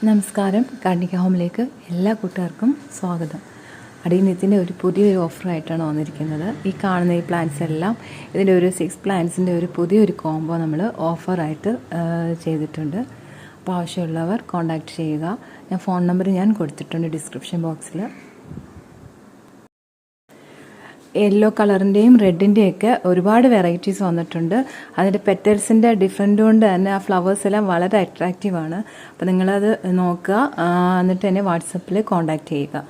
നമസ്കാരം. കാർണിക ഹോമിലേക്ക് എല്ലാ കൂട്ടുകാർക്കും സ്വാഗതം. അടിയനത്തിൻ്റെ ഒരു പുതിയൊരു ഓഫറായിട്ടാണ് വന്നിരിക്കുന്നത്. ഈ കാണുന്ന ഈ പ്ലാന്റ്സ് എല്ലാം ഇതിൻ്റെ ഒരു 6 പ്ലാന്റ്സിൻ്റെ ഒരു പുതിയൊരു കോംബോ നമ്മൾ ഓഫറായിട്ട് ചെയ്തിട്ടുണ്ട്. അപ്പോൾ ആവശ്യമുള്ളവർ കോൺടാക്റ്റ് ചെയ്യുക. ഫോൺ നമ്പർ ഞാൻ കൊടുത്തിട്ടുണ്ട് ഡിസ്ക്രിപ്ഷൻ ബോക്സിൽ. യെല്ലോ കളറിൻ്റെയും റെഡിൻ്റെയൊക്കെ ഒരുപാട് വെറൈറ്റീസ് വന്നിട്ടുണ്ട്. അതിൻ്റെ പെറ്റൽസിൻ്റെ ഡിഫറെൻ്റ് കൊണ്ട് തന്നെ ആ ഫ്ലവേഴ്സ് എല്ലാം വളരെ അട്രാക്റ്റീവാണ്. അപ്പോൾ നിങ്ങളത് നോക്കുക, എന്നിട്ട് എന്നെ വാട്സപ്പിൽ കോൺടാക്റ്റ് ചെയ്യുക.